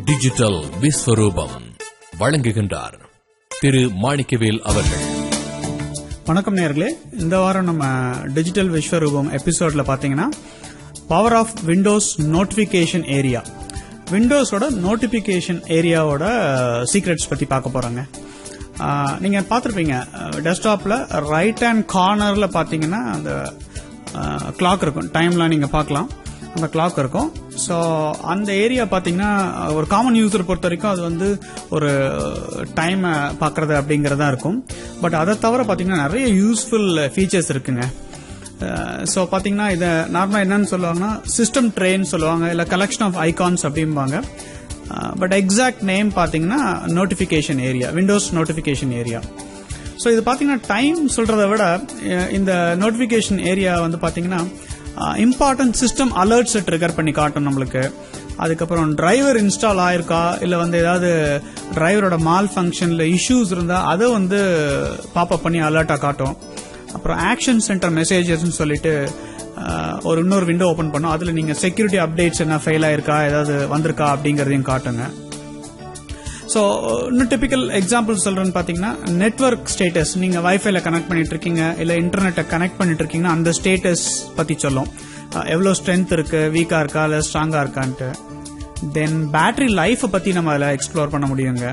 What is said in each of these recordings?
Digital விஸ்வரூபம் வழங்குகின்றார் திரு மாணிக்கவேல் அவர்கள். வணக்கம் நேயர்களே, இந்த வாரம் நம்ம டிஜிட்டல் விஸ்வரூபம் எபிசோட்ல பாத்தீங்கன்னா power of Windows notification area, விண்டோஸோட நோட்டிபிகேஷன் ஏரியாவோட சீக்ரெட்ஸ் பத்தி பார்க்க போறாங்க. நீங்க பாத்திருப்பீங்க, டெஸ்க்டாப்ல ரைட் ஹேண்ட் கார்னர்ல பாத்தீங்கன்னா அந்த கிளாக் இருக்கும், டைம்லாம் நீங்க பார்க்கலாம், அந்த கிளாக் இருக்கும். ஸோ அந்த ஏரியா பாத்தீங்கன்னா ஒரு காமன் யூசர் பொறுத்த வரைக்கும் அது வந்து ஒரு டைம் பார்க்கறது அப்படிங்கறதா இருக்கும். பட் அதை தவிர பாத்தீங்கன்னா நிறைய யூஸ்ஃபுல் ஃபீச்சர்ஸ் இருக்குங்க. ஸோ பாத்தீங்கன்னா இதை நார்மலா என்னன்னு சொல்லுவாங்கன்னா சிஸ்டம் ட்ரேன்னு சொல்லுவாங்க, இல்ல கலெக்ஷன் ஆஃப் ஐகான்ஸ் அப்படிம்பாங்க. பட் எக்ஸாக்ட் நேம் பாத்தீங்கன்னா notification area, Windows notification area. So இது பாத்தீங்கன்னா டைம் சொல்றதை விட இந்த நோட்டிபிகேஷன் ஏரியா வந்து பாத்தீங்கன்னா இம்பார்ட்டன்ட் சிஸ்டம் அலர்ட்ஸ் ட்ரிகர் பண்ணி காட்டும் நம்மளுக்கு. அதுக்கப்புறம் டிரைவர் இன்ஸ்டால் ஆயிருக்கா, இல்ல வந்து ஏதாவது டிரைவரோட மால் ஃபங்க்ஷன்ல இஷ்யூஸ் இருந்தா அதை வந்து பாப்அப் பண்ணி அலர்ட்டா காட்டும். அப்புறம் ஆக்ஷன் சென்டர் மெசேஜஸ் சொல்லிட்டு ஒரு இன்னொரு விண்டோ ஓபன் பண்ணும், அதுல நீங்க செக்யூரிட்டி அப்டேட்ஸ் என்ன ஃபெயில் ஆயிருக்கா, ஏதாவது வந்திருக்கா அப்படிங்கறதையும் காட்டுங்க. ஸோ இன்னும் டிபிக்கல் எக்ஸாம்பிள் சொல்றேன்னு பாத்தீங்கன்னா நெட்வொர்க் ஸ்டேட்டஸ், நீங்க வைஃபைல கனெக்ட் பண்ணிட்டு இருக்கீங்க இல்ல இன்டர்நெட்டை கனெக்ட் பண்ணிட்டு இருக்கீங்கன்னா அந்த ஸ்டேட்டஸ் பத்தி சொல்லும், எவ்வளவு ஸ்ட்ரென்த் இருக்கு, வீக்கா இருக்கா இல்ல ஸ்ட்ராங்கா இருக்கான்ட்டு. தென் பேட்டரி லைஃப் பத்தி நம்ம அதில் எக்ஸ்ப்ளோர் பண்ண முடியுங்க.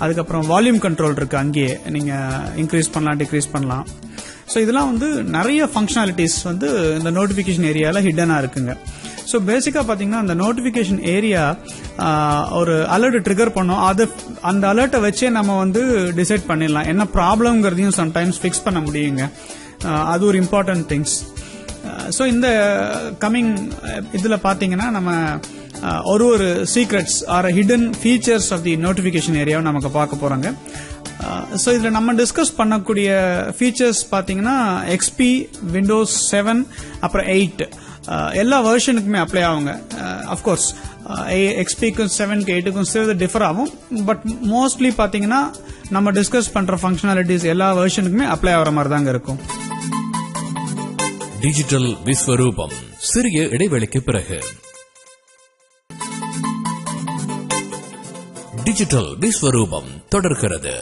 அதுக்கப்புறம் வால்யூம் கண்ட்ரோல் இருக்கு, அங்கேயே நீங்க இன்க்ரீஸ் பண்ணலாம் டிக்ரீஸ் பண்ணலாம். ஸோ இதெல்லாம் வந்து நிறைய ஃபங்க்ஷனாலிட்டிஸ் வந்து இந்த நோட்டிபிகேஷன் ஏரியால ஹிடனா இருக்குங்க. ஸோ பேசிக்கா பாத்தீங்கன்னா அந்த நோட்டிபிகேஷன் ஏரியா ஒரு அலர்ட் ட்ரிகர் பண்ணும், அந்த அலர்ட்டை வச்சே நம்ம வந்து டிசைட் பண்ணிடலாம் என்ன ப்ராப்ளம்ங்கிறதையும் சம்டைம்ஸ் ஃபிக்ஸ் பண்ண முடியுங்க. அது ஒரு இம்பார்ட்டன்ட் திங்ஸ். ஸோ இந்த கமிங் இதுல பாத்தீங்கன்னா நம்ம ஒரு secrets or hidden features of the notification ஏரியாவை நமக்கு பார்க்க போறாங்க. ஸோ இதுல நம்ம டிஸ்கஸ் பண்ணக்கூடிய ஃபீச்சர்ஸ் பாத்தீங்கன்னா எக்ஸ்பி, விண்டோஸ் 7 அப்புறம் 8 எல்லா வெர்ஷனுக்குமே அப்ளை ஆகுங்க. அப்கோர்ஸ் எக்ஸ்பிக்கும் 7க்கு 8க்கும் சிறிது டிஃபர் ஆகும், பட் மோஸ்ட்லி பாத்தீங்கன்னா நம்ம டிஸ்கஸ் பண்ற ஃபங்க்ஷனாலிட்டிஸ் எல்லா வெர்ஷனுக்குமே அப்ளை ஆகிற மாதிரி தாங்க இருக்கும். டிஜிட்டல் விஸ்வரூபம் சிறிய இடைவெளிக்கு பிறகு. டிஜிட்டல் விஸ்வரூபம் தொடர்கிறது.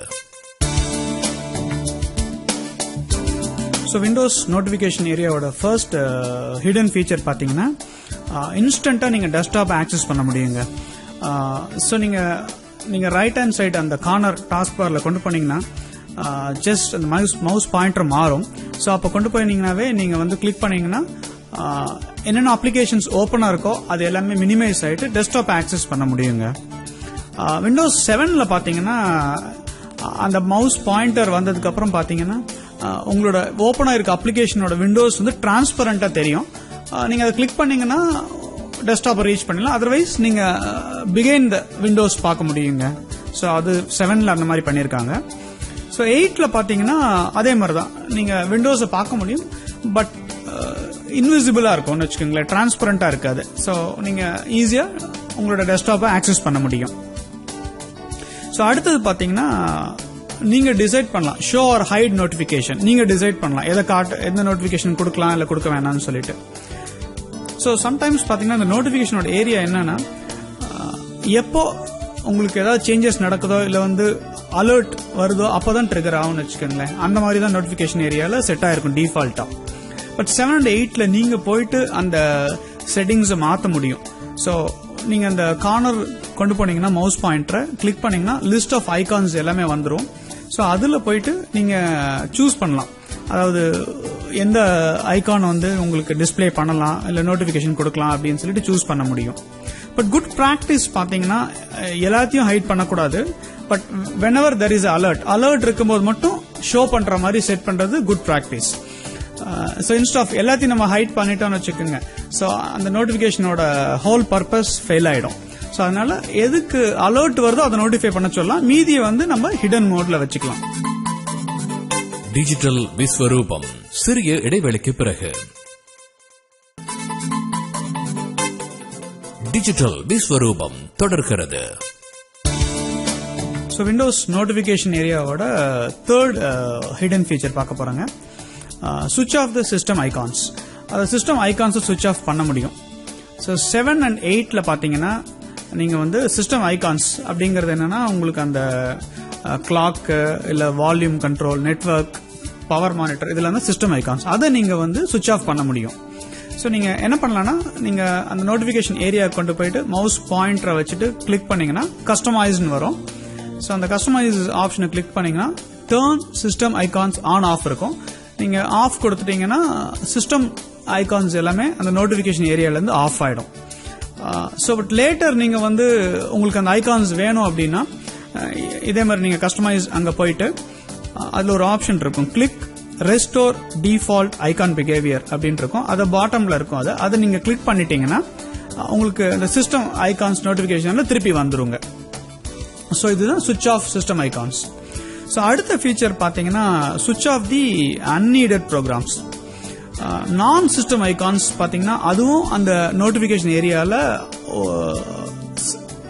ஸோ விண்டோஸ் நோட்டிபிகேஷன் ஏரியாவோட ஃபர்ஸ்ட் ஹிடன் ஃபீச்சர் பார்த்தீங்கன்னா இன்ஸ்டன்டா நீங்க டெஸ்க்டாப் ஆக்சஸ் பண்ண முடியுங்க. ஸோ நீங்க ரைட் ஹேண்ட் சைடு அந்த கார்னர் டாஸ்க் பார்ல கொண்டு போனீங்கன்னா ஜஸ்ட் அந்த மவுஸ் பாயிண்டர் மாறும். ஸோ அப்போ கொண்டு போனீங்கன்னாவே நீங்க வந்து கிளிக் பண்ணீங்கன்னா என்னென்ன அப்ளிகேஷன்ஸ் ஓப்பனா இருக்கோ அது எல்லாமே மினிமைஸ் ஆயிட்டு டெஸ்க்டாப் ஆக்சஸ் பண்ண முடியுங்க. விண்டோஸ் 7ல பாத்தீங்கன்னா அந்த மவுஸ் பாயிண்டர் வந்ததுக்கு அப்புறம் பாத்தீங்கன்னா உங்களோட ஓபனா இருக்க அப்ளிகேஷனோட விண்டோஸ் வந்து டிரான்ஸ்பரண்டா தெரியும். நீங்க அதை கிளிக் பண்ணீங்கன்னா டெஸ்க்டாப் ரீச் பண்ணலாம், அதர்வைஸ் நீங்க பிகைன் த விண்டோஸ் பார்க்க முடியுங்க. ஸோ அது 7ல அந்த மாதிரி பண்ணிருக்காங்க. ஸோ 8ல பாத்தீங்கன்னா அதே மாதிரி தான், நீங்க விண்டோஸை பார்க்க முடியும், பட் இன்விசிபிளா இருக்கும்னு வச்சுக்கோங்களேன், டிரான்ஸ்பரண்டா இருக்காது. ஸோ நீங்க ஈஸியா உங்களோட டெஸ்க்டாப்பை ஆக்சஸ் பண்ண முடியும். ஸோ அடுத்தது பாத்தீங்கன்னா நீங்க டிசைட் பண்ணலாம் ஷோ ஆர் ஹைட் நோட்டிபிகேஷன், நீங்க டிசைட் பண்ணலாம் எந்த நோட்டிபிகேஷன் கொடுக்கலாம் இல்ல கொடுக்க வேணாம்னு சொல்லிட்டு. ஸோ சம்டைம்ஸ் பாத்தீங்கன்னா இந்த நோட்டிபிகேஷனோட ஏரியா என்னன்னா எப்போ உங்களுக்கு ஏதாவது சேஞ்சஸ் நடக்குதோ இல்ல வந்து அலர்ட் வருதோ அப்பதான் ட்ரிகர் ஆகும்னு வச்சுக்கோங்களேன், அந்த மாதிரி தான் நோட்டிபிகேஷன் ஏரியால செட் ஆயிருக்கும் டிஃபால்ட்டா. பட் 7 and 8ல நீங்க போயிட்டு அந்த செட்டிங்ஸை மாற்ற முடியும். ஸோ நீங்க அந்த கார்னர் கொண்டு போனீங்கன்னா மவுஸ் பாயிண்டரை கிளிக் பண்ணீங்கன்னா லிஸ்ட் ஆஃப் ஐகான்ஸ் எல்லாமே வந்துடும். ஸோ அதுல போயிட்டு நீங்க சூஸ் பண்ணலாம், அதாவது எந்த ஐகான் வந்து உங்களுக்கு டிஸ்பிளே பண்ணலாம் இல்ல நோட்டிபிகேஷன் கொடுக்கலாம் அப்படின்னு சொல்லிட்டு சூஸ் பண்ண முடியும். பட் குட் பிராக்டிஸ் பாத்தீங்கன்னா எல்லாத்தையும் ஹைட் பண்ணக்கூடாது, but whenever there is alert இருக்கும்போது மட்டும் ஷோ பண்ற மாதிரி செட் பண்றது good practice. So instead of எல்லாத்தையும் நம்ம ஹைட் பண்ணிட்டோம்னு வச்சுக்கோங்க, ஸோ அந்த நோட்டிபிகேஷனோட ஹோல் பர்பஸ் ஃபெயில் ஆயிடும். ஸோ அதனால எதுக்கு அலர்ட் வருதோ அதை நோட்டிஃபை பண்ண சொல்லலாம், மீதியை வந்து நம்ம ஹிடன் மோட்ல வச்சுக்கலாம். டிஜிட்டல் விஸ்வரூபம் சிறிய இடைவெளிக்கு பிறகு. டிஜிட்டல் விஸ்வரூபம் தொடர்கிறது. ஸோ விண்டோஸ் நோட்டிபிகேஷன் ஏரியாவோட தேர்ட் ஹிடன் ஃபீச்சர் பார்க்க போறாங்க, சுவிட்ச் ஆஃப் த சிஸ்டம் ஐகான்ஸ். அந்த சிஸ்டம் ஐகான்ஸை சுவிட்ச் ஆஃப் பண்ண முடியும். ஸோ 7 and 8ல பாத்தீங்கன்னா நீங்க வந்து சிஸ்டம் ஐகான்ஸ் அப்படிங்கறது என்னன்னா உங்களுக்கு அந்த கிளாக் இல்ல volume control, network, power monitor இதுல வந்து சிஸ்டம் ஐகான்ஸ் அதை நீங்க வந்து சுவிட்ச் ஆஃப் பண்ண முடியும். ஸோ நீங்க என்ன பண்ணலாம்னா நீங்க அந்த நோட்டிபிகேஷன் ஏரியா கொண்டு போயிட்டு மவுஸ் பாயிண்டரை வச்சுட்டு கிளிக் பண்ணீங்கன்னா கஸ்டமைஸ்னு வரும். ஸோ அந்த கஸ்டமைஸ் ஆப்ஷனை கிளிக் பண்ணீங்கன்னா turn system icons on off இருக்கும். நீங்க ஆஃப் கொடுத்துட்டீங்கன்னா சிஸ்டம் ஐகான்ஸ் எல்லாமே அந்த நோட்டிபிகேஷன் ஏரியால இருந்து ஆஃப் ஆயிடும். ஸோ பட் லேட்டர் நீங்க வந்து உங்களுக்கு அந்த ஐகான்ஸ் வேணும் அப்படின்னா இதே மாதிரி நீங்க கஸ்டமைஸ் அங்க போயிட்டு அதுல ஒரு ஆப்ஷன் இருக்கும், click restore default icon behaviour அப்படின்னு இருக்கும். அது பாட்டம்ல இருக்கும். அதை நீங்க கிளிக் பண்ணிட்டீங்கன்னா உங்களுக்கு இந்த சிஸ்டம் ஐகான்ஸ் நோட்டிபிகேஷன்ல திருப்பி வந்துருங்க. ஸோ இதுதான் சுவிட்ச் ஆஃப் சிஸ்டம் ஐகான்ஸ். ஸோ அடுத்த ஃபீச்சர் பாத்தீங்கன்னா சுவிட்ச் ஆஃப் தி அன்நீடட் ப்ரோக்ராம்ஸ். நான் சிஸ்டம் ஐகான்ஸ் பாத்தீங்கன்னா அதுவும் அந்த நோட்டிபிகேஷன் ஏரியால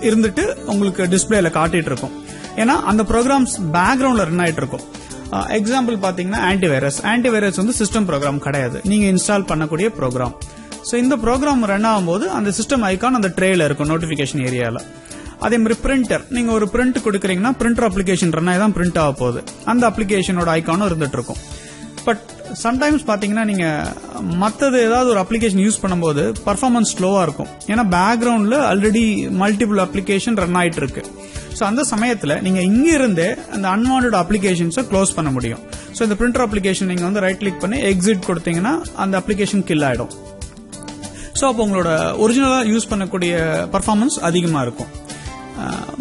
இருந்துட்டு உங்களுக்கு டிஸ்பிளேல காட்டிட்டு இருக்கும். ஏன்னா அந்த ப்ரோக்ராம்ஸ் பேக்ரவுண்ட்ல ரன் ஆயிட்டு இருக்கும். எக்ஸாம்பிள் பாத்தீங்கன்னா ஆன்டிவைரஸ் வந்து சிஸ்டம் ப்ரோக்ராம் கிடையாது, நீங்க இன்ஸ்டால் பண்ணக்கூடிய ப்ரோக்ராம். ஸோ இந்த ப்ரோக்ராம் ரன் ஆகும்போது அந்த சிஸ்டம் ஐகான் அந்த ட்ரேல இருக்கும் நோட்டிபிகேஷன் ஏரியால. அதே மாதிரி பிரிண்டர், நீங்க ஒரு பிரிண்ட் கொடுக்கறீங்கன்னா பிரிண்டர் அப்ளிகேஷன் ரன் ஆகி தான் பிரிண்ட் ஆக போகுது, அந்த அப்ளிகேஷனோட ஐகானும் இருந்துட்டு இருக்கும். பட் சம்டைம்ஸ் பாத்தீங்கன்னா நீங்க மற்றது ஏதாவது ஒரு அப்ளிகேஷன் யூஸ் பண்ணும்போது பர்ஃபார்மன்ஸ் ஸ்லோவா இருக்கும். ஏன்னா பேக்ரவுண்ட்ல ஆல்ரெடி மல்டிபிள் அப்ளிகேஷன் ரன் ஆயிட்டு இருக்கு. ஸோ அந்த சமயத்தில் நீங்க இங்க இருந்தே அந்த அன்வான்ட் அப்ளிகேஷன்ஸை க்ளோஸ் பண்ண முடியும். ஸோ இந்த பிரிண்டர் அப்ளிகேஷன் நீங்க வந்து ரைட் கிளிக் பண்ணி எக்ஸிட் கொடுத்தீங்கன்னா அந்த அப்ளிகேஷன் கில் ஆயிடும். ஸோ அப்போ உங்களோட ஒரிஜினலா யூஸ் பண்ணக்கூடிய பர்ஃபார்மன்ஸ் அதிகமா இருக்கும்.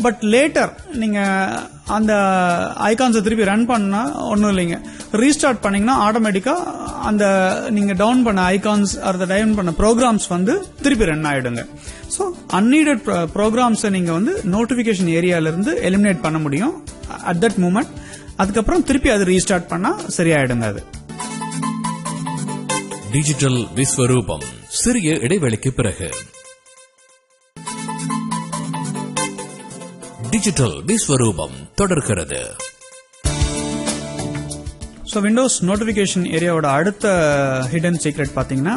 பட் லேட்டர் நீங்க அந்த ஐகான்ஸை திருப்பி ரன் பண்ணா ஒன்றும் இல்லைங்க, ரீஸ்டார்ட் பண்ணீங்கன்னா ஆட்டோமேட்டிக்கா அந்த நீங்க டவுன் பண்ண ஐகான்ஸ் அதை டவுன் பண்ண ப்ரோக்ராம்ஸ் வந்து திருப்பி ரன் ஆயிடுங்க. ஸோ அன்நீடட் ப்ரோக்ராம்ஸை நீங்க வந்து நோட்டிபிகேஷன் ஏரியால இருந்து எலிமினேட் பண்ண முடியும் அட் தட் மூமெண்ட். அதுக்கப்புறம் திருப்பி அது ரீஸ்டார்ட் பண்ணா சரியாயிடுங்க. அது டிஜிட்டல் விஸ்வரூபம் சிறிய இடைவெளிக்கு பிறகு. டிஜிட்டல் விஸ்வரூபம் தொடர்கிறது. ஸோ விண்டோஸ் நோட்டிபிகேஷன் ஏரியாவோட அடுத்த ஹிடன் சீக்ரெட் பாத்தீங்கன்னா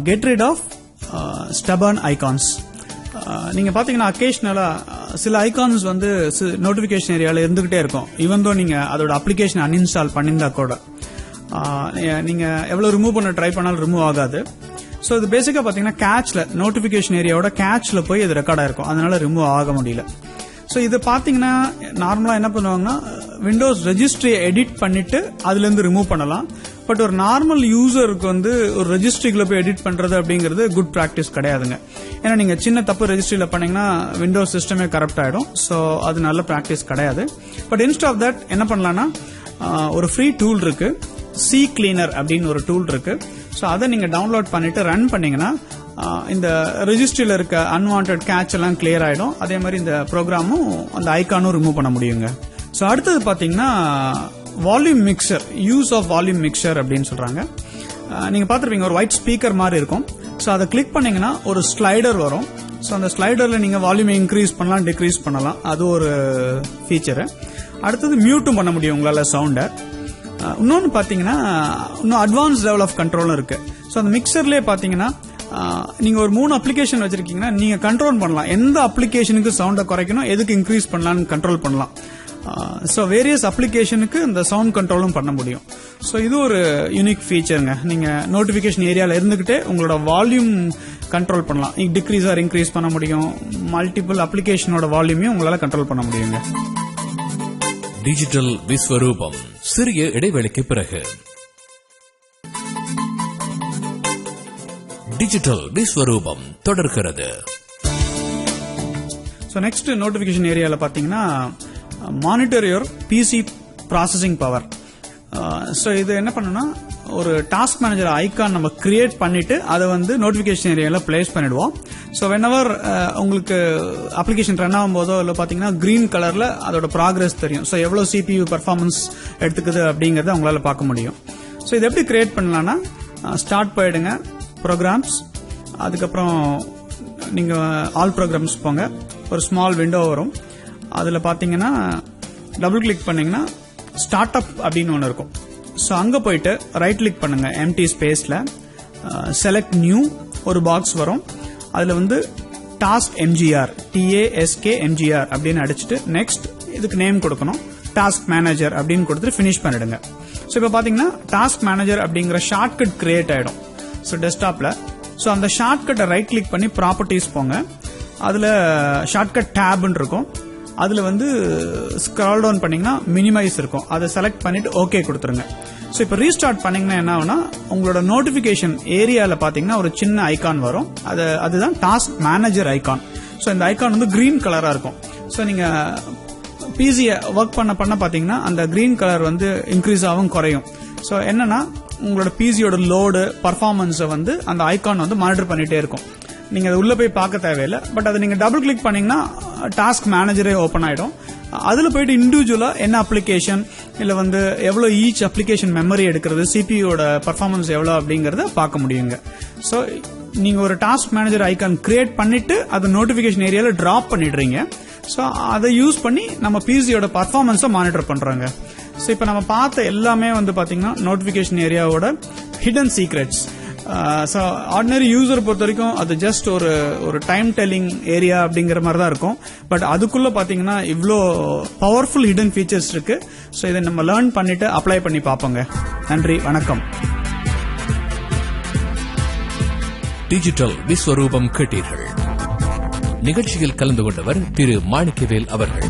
get rid of stubborn icons. நீங்க பாத்தீங்கன்னா அக்கேஷனலா சில ஐகான்ஸ் வந்து நோட்டிபிகேஷன் ஏரியால இருந்துகிட்டே இருக்கும். ஈவன் தோ நீங்க அதோட அப்ளிகேஷன் அன்இன்ஸ்டால் பண்ணியிருந்தா கூட நீங்க எவ்வளவு ரிமூவ் பண்ண ட்ரை பண்ணாலும் ரிமூவ் ஆகாது. ஸோ இது பேசிக்கா பாத்தீங்கன்னா கேட்ச்ல நோட்டிபிகேஷன் ஏரியாவோட கேட்ச்ல போய் இது ரெக்கார்ட் ஆயிருக்கும், அதனால ரிமூவ் ஆக முடியல. ஸோ இது பாத்தீங்கன்னா நார்மலா என்ன பண்ணுவாங்கன்னா விண்டோஸ் ரெஜிஸ்ட்ரியை எடிட் பண்ணிட்டு அதுல இருந்து ரிமூவ் பண்ணலாம். பட் ஒரு நார்மல் யூசருக்கு வந்து ஒரு ரெஜிஸ்ட்ரிக்குள்ள போய் எடிட் பண்றது அப்படிங்கிறது குட் பிராக்டிஸ் கிடையாதுங்க. ஏன்னா நீங்க சின்ன தப்பு ரெஜிஸ்ட்ரியில பண்ணீங்கன்னா விண்டோஸ் சிஸ்டமே கரப்ட் ஆயிடும். ஸோ அது நல்ல பிராக்டிஸ் கிடையாது. பட் இன்ஸ்ட் ஆஃப் தட் என்ன பண்ணலாம்னா ஒரு ஃப்ரீ டூல் இருக்கு, சி கிளீனர் அப்படின்னு ஒரு டூல் இருக்கு. ஸோ அதை நீங்க டவுன்லோட் பண்ணிட்டு ரன் பண்ணீங்கன்னா இந்த ரெஜிஸ்ட்ரியில இருக்க அன்வான்ட் கேட்ச் எல்லாம் கிளியர் ஆயிடும். அதே மாதிரி இந்த ப்ரோக்ராமும் அந்த ஐகானும் ரிமூவ் பண்ண முடியுங்க. ஸோ அடுத்தது பாத்தீங்கன்னா volume mixer, use of volume mixer அப்படின்னு சொல்றாங்க. நீங்க பாத்துருப்பீங்க ஒரு ஒயிட் ஸ்பீக்கர் மாதிரி இருக்கும். ஸோ அதை கிளிக் பண்ணீங்கன்னா ஒரு ஸ்லைடர் வரும். ஸோ அந்த ஸ்லைடர்ல நீங்க வால்யூம் இன்க்ரீஸ் பண்ணலாம், டிக்ரீஸ் பண்ணலாம், அது ஒரு ஃபீச்சர். அடுத்தது மியூட்டும் பண்ண முடியும் உங்களால சவுண்டை. இன்னொன்னு பாத்தீங்கன்னா இன்னும் அட்வான்ஸ் லெவல் ஆஃப் கண்ட்ரோலும் இருக்கு. ஸோ அந்த மிக்சர்லயே பாத்தீங்கன்னா நீங்க ஒரு 3 அப்ளிகேஷன் வச்சிருக்கீங்கன்னா நீங்க கண்ட்ரோல் பண்ணலாம், எந்த அப்ளிகேஷனுக்கு சவுண்டை குறைக்கணும், எதுக்கு இன்க்ரீஸ் பண்ணலாம்னு கண்ட்ரோல் பண்ணலாம். ஸோ வேரியஸ் அப்ளிகேஷனுக்கு இந்த சவுண்ட் கண்ட்ரோலும் பண்ண முடியும். ஸோ இது ஒரு யூனிக் ஃபீச்சருங்க. நீங்க நோட்டிபிகேஷன் ஏரியால இருந்துகிட்டே உங்களோட வால்யூம் கண்ட்ரோல் பண்ணலாம், டிக்ரீஸ் ஆர் இன்க்ரீஸ் பண்ண முடியும். மல்டிபிள் அப்ளிகேஷனோட வால்யூமையும் உங்களால கண்ட்ரோல் பண்ண முடியுங்க. டிஜிட்டல் விஸ்வரூபம் சிறிய இடைவெளிக்கு பிறகு. டிஜிட்டல் விஸ்வரூபம் தொடர்கிறது. ஸோ நெக்ஸ்ட் நோட்டிபிகேஷன் ஏரியால பாத்தீங்கன்னா monitor your PC processing power. So இது என்ன பண்ணுன்னா ஒரு டாஸ்க் மேனேஜர் ஐகான் நம்ம கிரியேட் பண்ணிட்டு அதை வந்து நோட்டிபிகேஷன் ஏரியால பிளேஸ் பண்ணிடுவோம். ஸோ வென்எவர் உங்களுக்கு அப்ளிகேஷன் ரன் ஆகும் போதோ இல்லை பாத்தீங்கன்னா கிரீன் கலர்ல அதோட ப்ராக்ரஸ் தெரியும். ஸோ எவ்வளவு சிபியூ பர்ஃபார்மன்ஸ் எடுத்துக்குது அப்படிங்கறத உங்களால பார்க்க முடியும். ஸோ இது எப்படி கிரியேட் பண்ணலாம்னா ஸ்டார்ட் போயிடுங்க, ப்ரோக்ராம்ஸ், அதுக்கப்புறம் நீங்க ஆல் ப்ரோக்ராம்ஸ் போங்க, ஒரு ஸ்மால் விண்டோ வரும். அதுல பாத்தீங்கன்னா டபுள் கிளிக் பண்ணீங்கன்னா ஸ்டார்ட் அப் அப்படின்னு ஒன்று இருக்கும். ஸோ அங்க போயிட்டு ரைட் கிளிக் பண்ணுங்க, எம்டி ஸ்பேஸ்ல செலக்ட் நியூ ஒரு பாக்ஸ் வரும். அதுல வந்து டாஸ்க் எம்ஜிஆர், TASK அப்படின்னு அடிச்சுட்டு நெக்ஸ்ட் இதுக்கு நேம் கொடுக்கணும். டாஸ்க் மேனேஜர் அப்படின்னு கொடுத்துட்டு ஃபினிஷ் பண்ணிடுங்க. ஸோ இப்போ பார்த்தீங்கன்னா டாஸ்க் மேனேஜர் அப்படிங்கிற ஷார்ட்கட் கிரியேட் ஆயிடும் ஸோ டெஸ்க்டாப்ல. ஸோ அந்த ஷார்ட்கட்டை ரைட் கிளிக் பண்ணி ப்ராப்பர்ட்டிஸ் போங்க. அதில் ஷார்ட்கட் டேப்னு இருக்கும். அதில் வந்து ஸ்க்ரால் டவுன் பண்ணீங்கன்னா மினிமைஸ் இருக்கும். அதை செலக்ட் பண்ணிட்டு ஓகே கொடுத்துருங்க. ஸோ இப்போ ரீஸ்டார்ட் பண்ணீங்கன்னா என்ன ஆகுனா உங்களோட நோட்டிஃபிகேஷன் ஏரியாவில் பார்த்தீங்கன்னா ஒரு சின்ன ஐகான் வரும். அதுதான் டாஸ்க் மேனேஜர் ஐகான். ஸோ இந்த ஐகான் வந்து கிரீன் கலராக இருக்கும். ஸோ நீங்கள் பிசியை ஒர்க் பண்ண பார்த்தீங்கன்னா அந்த கிரீன் கலர் வந்து இன்க்ரீஸ் ஆகும் குறையும். ஸோ என்னன்னா உங்களோட பிசியோட லோடு பர்ஃபார்மன்ஸை வந்து அந்த ஐகான் வந்து மானிட்டர் பண்ணிட்டே இருக்கும். நீங்க அதை உள்ள போய் பார்க்க தேவையில்லை. பட் அதை நீங்க டபுள் கிளிக் பண்ணீங்கன்னா டாஸ்க் மேனேஜரே ஓப்பன் ஆயிடும். அதுல போயிட்டு இண்டிவிஜுவலா என்ன அப்ளிகேஷன் இல்ல வந்து எவ்வளவு ஈச் அப்ளிகேஷன் மெமரி எடுக்கிறது, சிபியோட பர்ஃபார்மன்ஸ் எவ்வளவு அப்படிங்கறத பார்க்க முடியுங்க. ஸோ நீங்க ஒரு டாஸ்க் மேனேஜர் ஐகான் கிரியேட் பண்ணிட்டு அதை நோட்டிபிகேஷன் ஏரியால டிராப் பண்ணிடுறீங்க. ஸோ அதை யூஸ் பண்ணி நம்ம பிசியோட பர்ஃபார்மன்ஸை மானிட்டர் பண்றாங்க. ஸோ இப்போ நம்ம பார்த்த எல்லாமே வந்து பாத்தீங்கன்னா நோட்டிபிகேஷன் ஏரியாவோட hidden secrets. So ordinary user பொறுத்த வரைக்கும் அது ஜஸ்ட் ஒரு டைம் டெல்லிங் ஏரியா அப்படிங்கிற மாதிரி தான் இருக்கும். பட் அதுக்குள்ள பாத்தீங்கன்னா இவ்வளோ பவர்ஃபுல் ஹிடன் ஃபீச்சர்ஸ் இருக்கு. ஸோ இதை நம்ம லேர்ன் பண்ணிட்டு அப்ளை பண்ணி பார்ப்போங்க. நன்றி, வணக்கம். டிஜிட்டல் விஸ்வரூபம் கேட்டீர்கள். நிகழ்ச்சியில் கலந்து கொண்டவர் திரு மாணிக்கவேல் அவர்கள்.